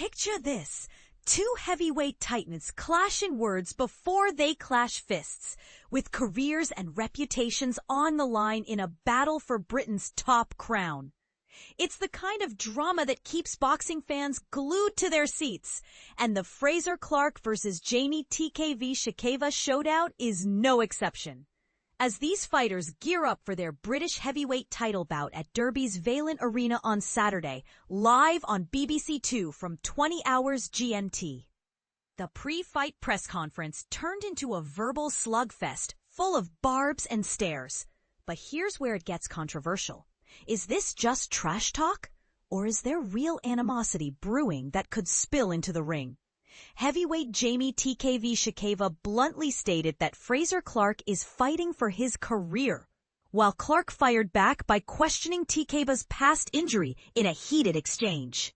Picture this. Two heavyweight titans clashing words before they clash fists, with careers and reputations on the line in a battle for Britain's top crown. It's the kind of drama that keeps boxing fans glued to their seats, and the Frazer Clarke versus Jeamie TKV Tshikeva showdown is no exception. As these fighters gear up for their British heavyweight title bout at Derby's Vaillant Arena on Saturday, live on BBC Two from 20 hours GMT. The pre-fight press conference turned into a verbal slugfest full of barbs and stares. But here's where it gets controversial. Is this just trash talk? Or is there real animosity brewing that could spill into the ring? Heavyweight Jeamie TKV Tshikeva bluntly stated that Frazer Clarke is fighting for his career, while Clarke fired back by questioning Tshikeva's past injury in a heated exchange.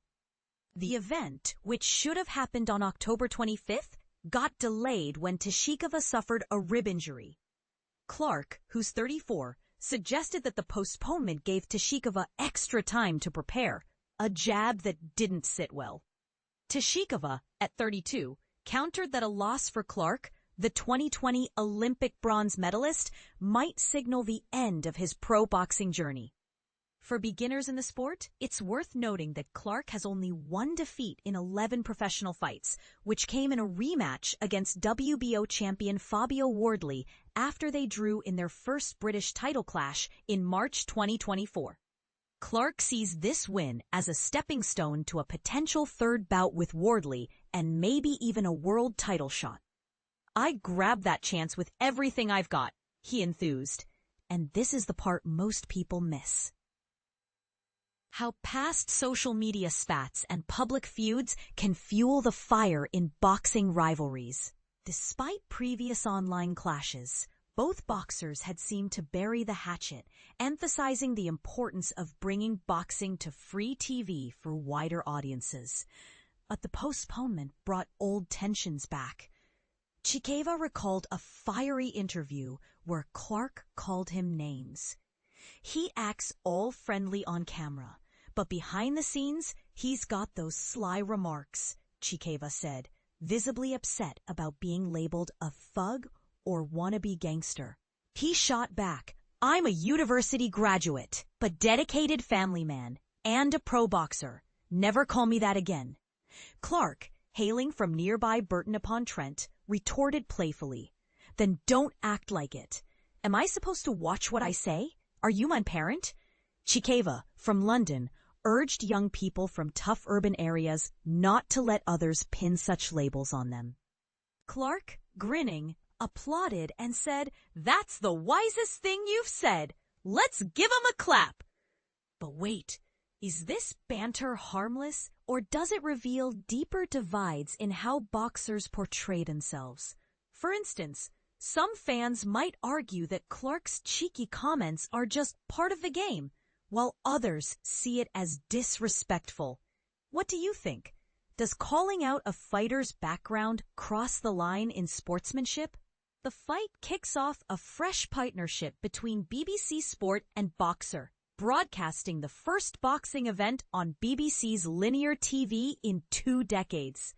The event, which should have happened on October 25th, got delayed when Tshikeva suffered a rib injury. Clarke, who's 34, suggested that the postponement gave Tshikeva extra time to prepare, a jab that didn't sit well. Tshikeva, at 32, countered that a loss for Clarke, the 2020 Olympic bronze medalist, might signal the end of his pro boxing journey. For beginners in the sport, it's worth noting that Clarke has only one defeat in 11 professional fights, which came in a rematch against WBO champion Fabio Wardley after they drew in their first British title clash in March 2024. Clarke sees this win as a stepping stone to a potential third bout with Wardley and maybe even a world title shot. "I grabbed that chance with everything I've got," he enthused. And this is the part most people miss. How past social media spats and public feuds can fuel the fire in boxing rivalries. Despite previous online clashes, both boxers had seemed to bury the hatchet, emphasizing the importance of bringing boxing to free TV for wider audiences. But the postponement brought old tensions back. Tshikeva recalled a fiery interview where Clarke called him names. "He acts all friendly on camera, but behind the scenes, he's got those sly remarks," Tshikeva said, visibly upset about being labeled a thug or wannabe gangster. He shot back, "I'm a university graduate, but dedicated family man, and a pro boxer. Never call me that again." Clarke, hailing from nearby Burton-upon-Trent, retorted playfully, "Then don't act like it. Am I supposed to watch what I say? Are you my parent?" Tshikeva, from London, urged young people from tough urban areas not to let others pin such labels on them. Clarke, grinning, applauded and said, "That's the wisest thing you've said. Let's give 'em a clap." But wait, is this banter harmless, or does it reveal deeper divides in how boxers portray themselves? For instance, some fans might argue that Clarke's cheeky comments are just part of the game, while others see it as disrespectful. What do you think? Does calling out a fighter's background cross the line in sportsmanship? The fight kicks off a fresh partnership between BBC Sport and Boxer, broadcasting the first boxing event on BBC's linear TV in 2 decades.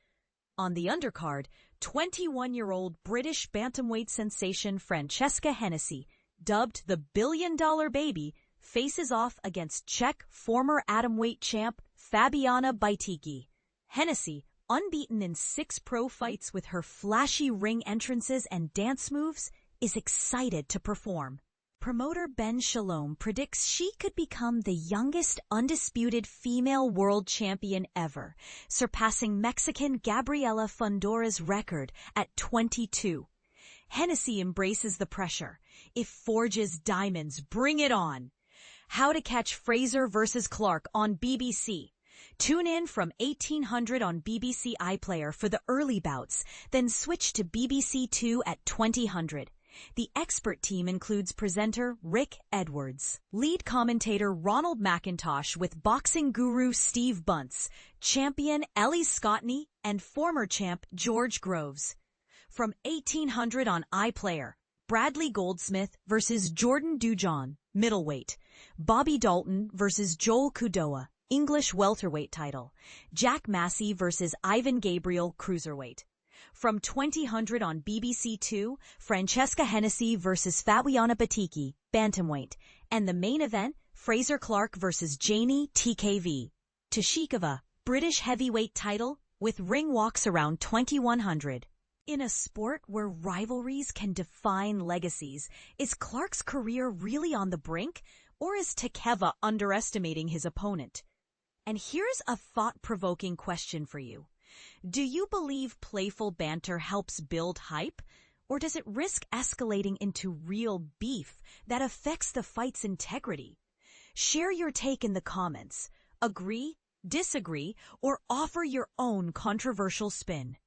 On the undercard, 21-year-old British bantamweight sensation Francesca Hennessy, dubbed the billion-dollar baby, faces off against Czech former atomweight champ Fabiana Bajtíky. Hennessy, unbeaten in 6 pro fights with her flashy ring entrances and dance moves, is excited to perform. Promoter Ben Shalom predicts she could become the youngest undisputed female world champion ever, surpassing Mexican Gabriela Fundora's record at 22. Hennessy embraces the pressure. If forges diamonds, bring it on. How to catch Frazer versus Clarke on BBC. Tune in from 1800 on BBC iPlayer for the early bouts, then switch to BBC Two at 2000. The expert team includes presenter Rick Edwards, lead commentator Ronald McIntosh with boxing guru Steve Bunce, champion Ellie Scottney, and former champ George Groves. From 1800 on iPlayer, Bradley Goldsmith versus Jordan Dujon, middleweight. Bobby Dalton versus Joel Kudoa, English welterweight title, Jack Massey versus Ivan Gabriel cruiserweight. From 2000 on BBC Two, Francesca Hennessy versus Vaillant Arena, bantamweight. And the main event, Frazer Clarke versus Jeamie TKV. Tshikeva, British heavyweight title, with ring walks around 2100. In a sport where rivalries can define legacies, is Clarke's career really on the brink, or is Tshikeva underestimating his opponent? And here's a thought-provoking question for you. Do you believe playful banter helps build hype, or does it risk escalating into real beef that affects the fight's integrity? Share your take in the comments. Agree, disagree, or offer your own controversial spin.